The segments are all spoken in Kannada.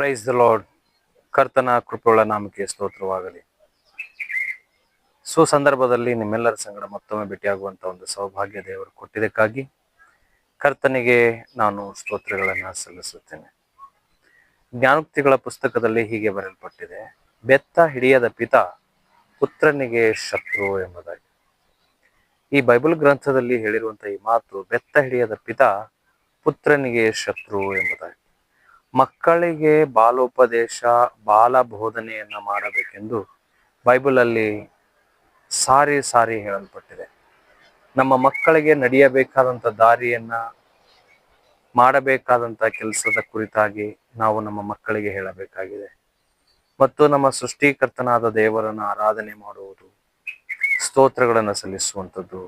Praise the lord. ಕರ್ತನ ಕೃಪೆಯುಳ್ಳ ನಾಮಕ್ಕೆ ಸ್ತೋತ್ರವಾಗಲಿ. ಸಂದರ್ಭದಲ್ಲಿ ನಿಮ್ಮೆಲ್ಲರ ಸಂಗಡ ಮತ್ತೊಮ್ಮೆ ಭೇಟಿಯಾಗುವಂತ ಒಂದು ಸೌಭಾಗ್ಯ ದೇವರು ಕೊಟ್ಟಿದ್ದಕ್ಕಾಗಿ ಕರ್ತನಿಗೆ ನಾನು ಸ್ತೋತ್ರಗಳನ್ನು ಸಲ್ಲಿಸುತ್ತೇನೆ. ಜ್ಞಾನೋಕ್ತಿಗಳ ಪುಸ್ತಕದಲ್ಲಿ ಹೀಗೆ ಬರೆಯಲ್ಪಟ್ಟಿದೆ, ಬೆತ್ತ ಹಿಡಿಯದ ಪಿತ ಪುತ್ರನಿಗೆ ಶತ್ರು ಎಂಬುದಾಗಿ. ಈ ಬೈಬಲ್ ಗ್ರಂಥದಲ್ಲಿ ಹೇಳಿರುವಂತಹ ಈ ಮಾತು, ಬೆತ್ತ ಹಿಡಿಯದ ಪಿತ ಪುತ್ರನಿಗೆ ಶತ್ರು ಎಂಬುದಾಗಿ. ಮಕ್ಕಳಿಗೆ ಬಾಲೋಪದೇಶ, ಬಾಲ ಬೋಧನೆಯನ್ನ ಮಾಡಬೇಕೆಂದು ಬೈಬಲ್ ಅಲ್ಲಿ ಸಾರಿ ಸಾರಿ ಹೇಳಲ್ಪಟ್ಟಿದೆ. ನಮ್ಮ ಮಕ್ಕಳಿಗೆ ನಡೆಯಬೇಕಾದಂಥ ದಾರಿಯನ್ನ, ಮಾಡಬೇಕಾದಂಥ ಕೆಲಸದ ಕುರಿತಾಗಿ ನಾವು ನಮ್ಮ ಮಕ್ಕಳಿಗೆ ಹೇಳಬೇಕಾಗಿದೆ. ಮತ್ತು ನಮ್ಮ ಸೃಷ್ಟಿಕರ್ತನಾದ ದೇವರನ್ನ ಆರಾಧನೆ ಮಾಡುವುದು, ಸ್ತೋತ್ರಗಳನ್ನು ಸಲ್ಲಿಸುವಂಥದ್ದು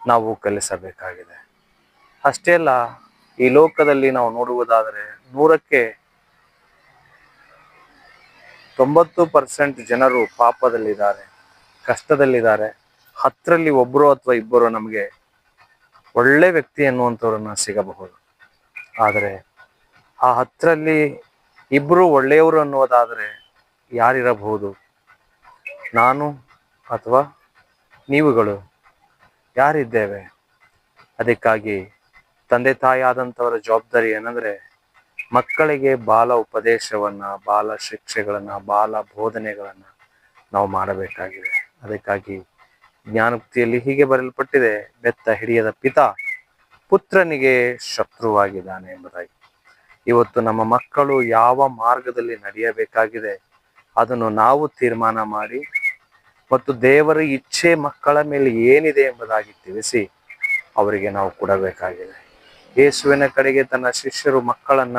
ನಾವು ಕಲಿಸಬೇಕಾಗಿದೆ. ಅಷ್ಟೇ ಅಲ್ಲ, ಈ ಲೋಕದಲ್ಲಿ ನಾವು ನೋಡುವುದಾದರೆ 100ಕ್ಕೆ 90% ಜನರು ಪಾಪದಲ್ಲಿದ್ದಾರೆ, ಕಷ್ಟದಲ್ಲಿದ್ದಾರೆ. 10ರಲ್ಲಿ ಒಬ್ಬರು ಅಥವಾ ಇಬ್ಬರು ನಮಗೆ ಒಳ್ಳೆ ವ್ಯಕ್ತಿ ಅನ್ನುವಂಥವ್ರನ್ನ ಸಿಗಬಹುದು. ಆದರೆ ಆ 10ರಲ್ಲಿ ಇಬ್ಬರು ಒಳ್ಳೆಯವರು ಅನ್ನುವುದಾದರೆ ಯಾರಿರಬಹುದು? ನಾನು ಅಥವಾ ನೀವುಗಳು ಯಾರಿದ್ದೇವೆ? ಅದಕ್ಕಾಗಿ ತಂದೆ ತಾಯಿ ಆದಂಥವರ ಜವಾಬ್ದಾರಿ ಏನಂದ್ರೆ, ಮಕ್ಕಳಿಗೆ ಬಾಲ ಉಪದೇಶವನ್ನ, ಬಾಲ ಶಿಕ್ಷೆಗಳನ್ನ, ಬಾಲ ಬೋಧನೆಗಳನ್ನ ನಾವು ಮಾಡಬೇಕಾಗಿದೆ. ಅದಕ್ಕಾಗಿ ಜ್ಞಾನೋಕ್ತಿಯಲ್ಲಿ ಹೀಗೆ ಬರೆಯಲ್ಪಟ್ಟಿದೆ, ಬೆತ್ತ ಹಿಡಿಯದ ಪಿತ ಪುತ್ರನಿಗೆ ಶತ್ರುವಾಗಿದ್ದಾನೆ ಎಂಬುದಾಗಿ. ಇವತ್ತು ನಮ್ಮ ಮಕ್ಕಳು ಯಾವ ಮಾರ್ಗದಲ್ಲಿ ನಡೆಯಬೇಕಾಗಿದೆ ಅದನ್ನು ನಾವು ತೀರ್ಮಾನ ಮಾಡಿ, ಮತ್ತು ದೇವರ ಇಚ್ಛೆ ಮಕ್ಕಳ ಮೇಲೆ ಏನಿದೆ ಎಂಬುದಾಗಿ ತಿಳಿಸಿ ಅವರಿಗೆ ನಾವು ಕೊಡಬೇಕಾಗಿದೆ. ಯೇಸುವಿನ ಕಡೆಗೆ ತನ್ನ ಶಿಷ್ಯರು ಮಕ್ಕಳನ್ನ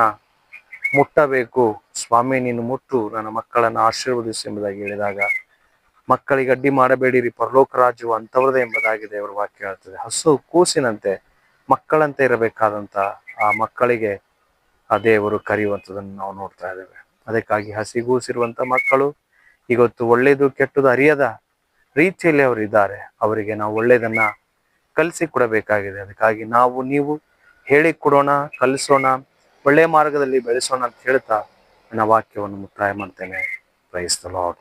ಮುಟ್ಟಬೇಕು, ಸ್ವಾಮಿ ನೀನು ಮುಟ್ಟು ನನ್ನ ಮಕ್ಕಳನ್ನ ಆಶೀರ್ವದಿಸು ಎಂಬುದಾಗಿ ಹೇಳಿದಾಗ, ಮಕ್ಕಳಿಗೆ ಅಡ್ಡಿ ಮಾಡಬೇಡಿರಿ, ಪರಲೋಕ ರಾಜ್ಯವು ಅಂಥವ್ರದೇ ಎಂಬುದಾಗಿ ದೇವರ ವಾಕ್ಯ ಹೇಳ್ತದೆ. ಹಸು ಕೂಸಿನಂತೆ ಮಕ್ಕಳಂತೆ ಇರಬೇಕಾದಂತ ಆ ಮಕ್ಕಳಿಗೆ ಆ ದೇವರು ಕರೆಯುವಂಥದ್ದನ್ನು ನಾವು ನೋಡ್ತಾ ಇದ್ದೇವೆ. ಅದಕ್ಕಾಗಿ ಹಸಿಗೂಸಿರುವಂತ ಮಕ್ಕಳು ಇವತ್ತು ಒಳ್ಳೇದು ಕೆಟ್ಟದು ಅರಿಯದ ರೀತಿಯಲ್ಲಿ ಅವರು ಇದ್ದಾರೆ. ಅವರಿಗೆ ನಾವು ಒಳ್ಳೇದನ್ನ ಕಲಿಸಿಕೊಡಬೇಕಾಗಿದೆ. ಅದಕ್ಕಾಗಿ ನಾವು ನೀವು ಹೇಳಿಕೊಡೋಣ, ಕಲಿಸೋಣ, ಒಳ್ಳೆಯ ಮಾರ್ಗದಲ್ಲಿ ಬೆಳೆಸೋಣ ಅಂತ ಹೇಳ್ತಾ ನನ್ನ ವಾಕ್ಯವನ್ನು ಮುಕ್ತಾಯ ಮಾಡ್ತೇನೆ. Praise the lord.